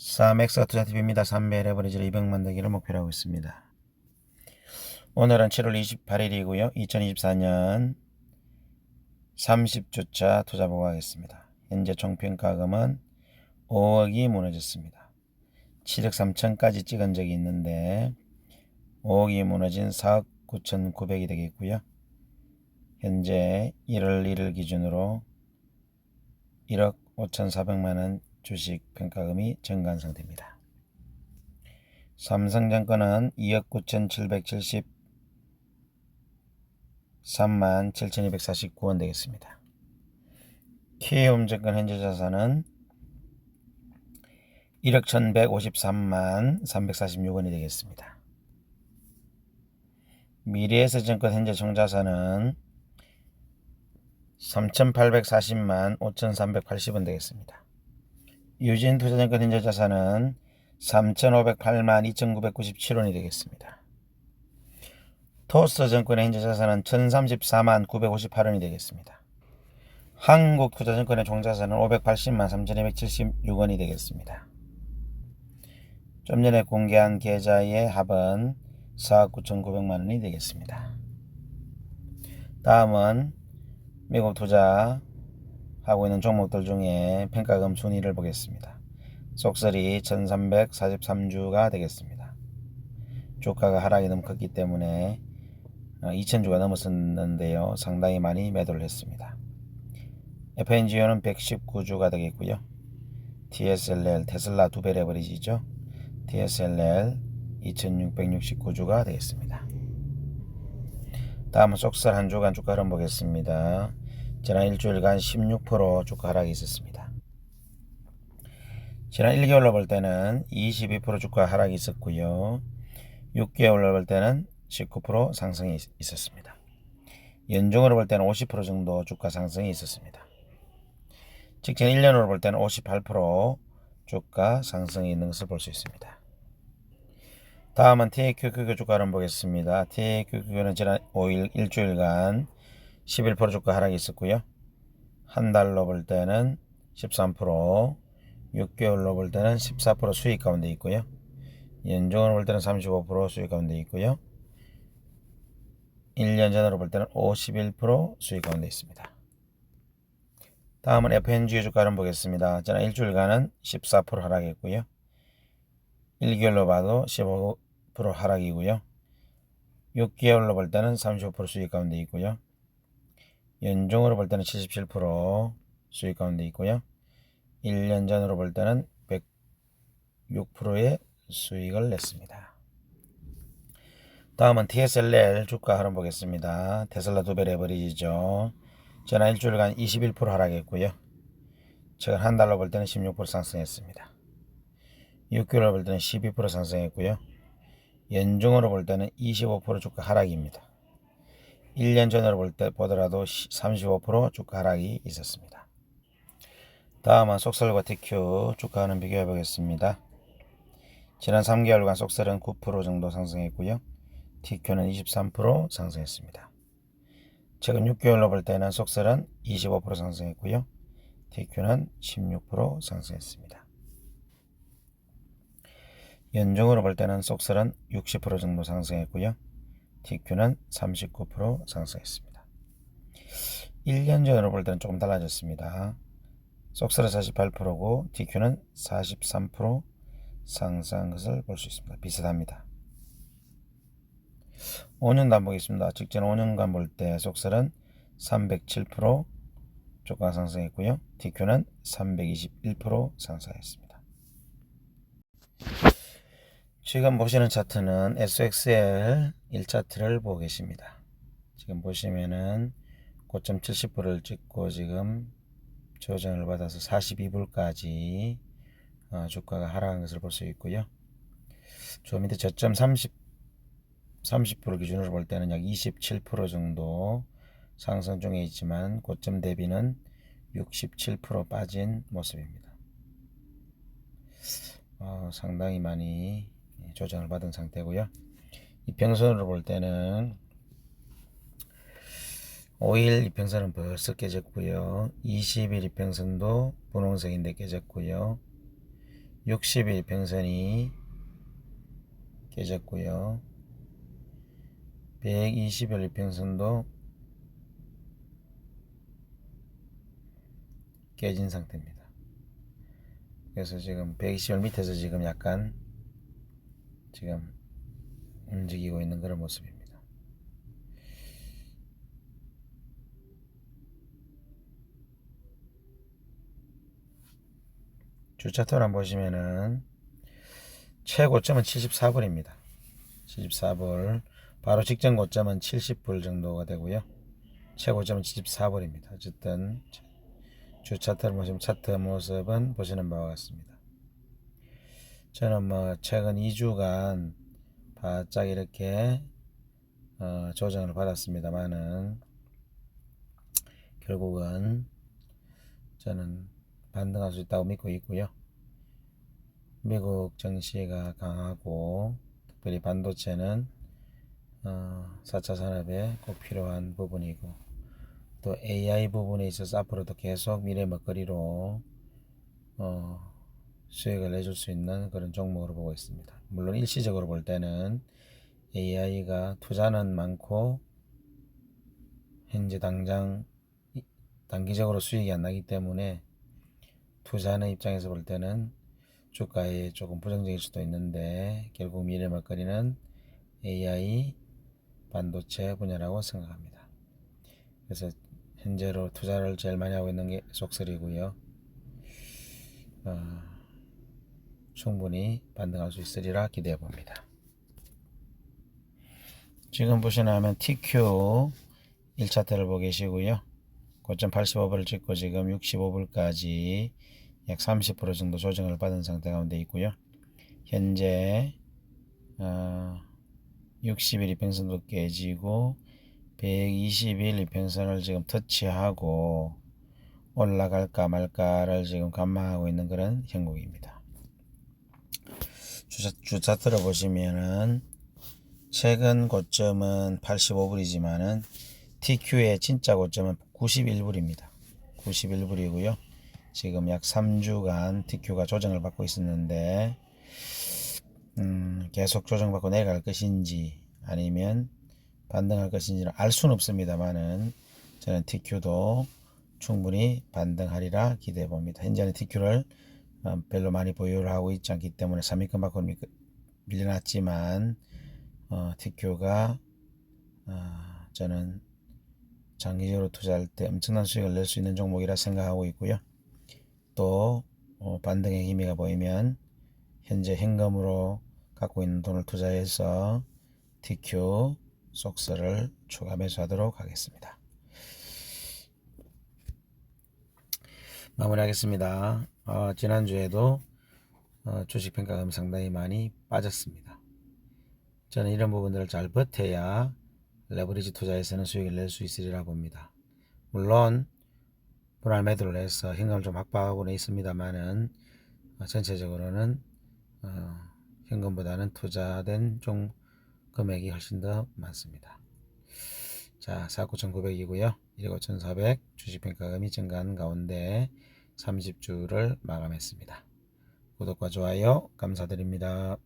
3X가 투자TV입니다. 3배 레버리지를 200 만들기를 목표로 하고 있습니다. 오늘은 7월 28일이고요. 2024년 30주차 투자 보고하겠습니다. 현재 총평가금은 5억이 무너졌습니다. 7억 3천까지 찍은 적이 있는데 5억이 무너진 4억 9,900이 되겠고요. 현재 1월 1일 기준으로 1억 5,400만원 주식 평가금이 증가한 상태입니다. 삼성증권은 2억 9,773만 7,249원 되겠습니다. 키움증권 현재 자산은 1억 1,153만 346원이 되겠습니다. 미래에셋증권 현재 총자산은 3,840만 5,380원 되겠습니다. 유진투자증권 현재 자산은 3,508만 2,997원이 되겠습니다. 토스증권의 현재 자산은 1,034만 958원이 되겠습니다. 한국투자증권의 총자산은 580만 3,276원이 되겠습니다. 좀 전에 공개한 계좌의 합은 4억 9,900만원이 되겠습니다. 다음은 미국 투자하고 있는 종목들 중에 평가금 순위를 보겠습니다. 속설이 1343주가 되겠습니다. 주가가 하락이 너무 컸기 때문에 2000주가 넘었었는데요. 상당히 많이 매도를 했습니다. FNGO는 119주가 되겠고요. TSLL 테슬라 2배 레버리지죠. TSLL 2669주가 되겠습니다. 다음은 속설 한 주간 주가 흐름 보겠습니다. 지난 일주일간 16% 주가 하락이 있었습니다. 지난 1개월로 볼 때는 22% 주가 하락이 있었고요. 6개월로 볼 때는 19% 상승이 있었습니다. 연중으로 볼 때는 50% 정도 주가 상승이 있었습니다. 직전 1년으로 볼 때는 58% 주가 상승이 있는 것을 볼 수 있습니다. 다음은 TQQQ 주가 흐름 보겠습니다. TQQQ는 지난 5일 일주일간 11% 주가 하락이 있었고요. 한 달로 볼 때는 13%, 6개월로 볼 때는 14% 수익 가운데 있고요. 연중으로 볼 때는 35% 수익 가운데 있고요. 1년 전으로 볼 때는 51% 수익 가운데 있습니다. 다음은 FNG 주가 흐름 보겠습니다. 지난 일주일간은 14% 하락했고요. 1개월로 봐도 15% 하락이고요. 6개월로 볼 때는 35% 수익 가운데 있고요. 연중으로 볼 때는 77% 수익 가운데 있고요. 1년 전으로 볼 때는 106%의 수익을 냈습니다. 다음은 TSLL 주가 흐름 보겠습니다. 테슬라 2배 레버리지죠. 지난 일주일간 21% 하락했고요. 최근 한 달로 볼 때는 16% 상승했습니다. 6개월로 볼 때는 12% 상승했고요. 연중으로 볼 때는 25% 주가 하락입니다. 1년 전으로 볼 때 보더라도 35% 주가 하락이 있었습니다. 다음은 속설과 TQ 주가는 비교해 보겠습니다. 지난 3개월간 속설은 9% 정도 상승했고요. TQ는 23% 상승했습니다. 최근 6개월로 볼 때는 속설은 25% 상승했고요. TQ는 16% 상승했습니다. 연중으로 볼 때는 속설은 60% 정도 상승했고요. TQ는 39% 상승했습니다. 1년 전으로 볼 때는 조금 달라졌습니다. 속설은 48%고 TQ는 43% 상승한 것을 볼 수 있습니다. 비슷합니다. 5년간 보겠습니다. 직전 5년간 볼 때 속설은 307% 주가 상승했고요. TQ는 321% 상승했습니다. 지금 보시는 차트는 SXL 1차트를 보고 계십니다. 지금 보시면은 고점 70불을 찍고 지금 조정을 받아서 42불까지 주가가 하락한 것을 볼 수 있고요. 저 밑에 저점 30불 기준으로 볼 때는 약 27% 정도 상승 중에 있지만 고점 대비는 67% 빠진 모습입니다. 상당히 많이 조정을 받은 상태고요. 이평선으로 볼 때는 5일 이평선은 벌써 깨졌고요. 20일 이평선도 분홍색인데 깨졌고요. 60일 평선이 깨졌고요. 120일 이평선도 깨진 상태입니다. 그래서 지금 120일 밑에서 지금 약간 지금 움직이고 있는 그런 모습입니다. 주차토란 보시면은 최고점은 74불입니다. 74불. 바로 직전 고점은 70불 정도가 되고요. 최고점은 74불입니다. 어쨌든 주차트를 보시면 차트 모습은 보시는 바와 같습니다. 저는 뭐 최근 2주간 바짝 이렇게 조정을 받았습니다만은 결국은 저는 반등할 수 있다고 믿고 있고요. 미국 증시가 강하고 특별히 반도체는 4차 산업에 꼭 필요한 부분이고 또 AI 부분에 있어서 앞으로도 계속 미래 먹거리로 수익을 내줄 수 있는 그런 종목으로 보고 있습니다. 물론 일시적으로 볼 때는 AI가 투자는 많고 현재 당장 단기적으로 수익이 안 나기 때문에 투자하는 입장에서 볼 때는 주가에 조금 부정적일 수도 있는데 결국 미래 먹거리는 AI 반도체 분야라고 생각합니다. 그래서 현재로 투자를 제일 많이 하고 있는 게 속설이고요. 충분히 반등할 수 있으리라 기대해 봅니다. 지금 보시면 TQ 1차트를 보고 계시고요. 고점 85불을 찍고 지금 65불까지 약 30% 정도 조정을 받은 상태 가운데 있고요. 현재 60일 이평선도 깨지고 120일 이평선을 지금 터치하고 올라갈까 말까를 지금 관망하고 있는 그런 형국입니다. 주차트를 보시면은 최근 고점은 85불이지만은 TQ의 진짜 고점은 91불입니다. 91불이고요. 지금 약 3주간 TQ가 조정을 받고 있었는데 계속 조정받고 내려갈 것인지 아니면 반등할 것인지는 알 수는 없습니다만은 저는 TQ도 충분히 반등하리라 기대해 봅니다. 현재는 TQ를 별로 많이 보유를 하고 있지 않기 때문에 3위권 밖으로 밀려났지만 TQ가 저는 장기적으로 투자할 때 엄청난 수익을 낼 수 있는 종목이라 생각하고 있고요. 또 반등의 기미가 보이면 현재 현금으로 갖고 있는 돈을 투자해서 TQ 속설을 추가 매수하도록 하겠습니다. 마무리하겠습니다. 지난주에도 주식평가금이 상당히 많이 빠졌습니다. 저는 이런 부분들을 잘 버텨야 레버리지 투자에서는 수익을 낼 수 있으리라 봅니다. 물론 분할 매도를 해서 현금을 좀 확보하고는 있습니다만은 전체적으로는 현금보다는 투자된 총 금액이 훨씬 더 많습니다. 자, 49,900이고요. 15,400 주식평가금이 증가한 가운데 30주를 마감했습니다. 구독과 좋아요 감사드립니다.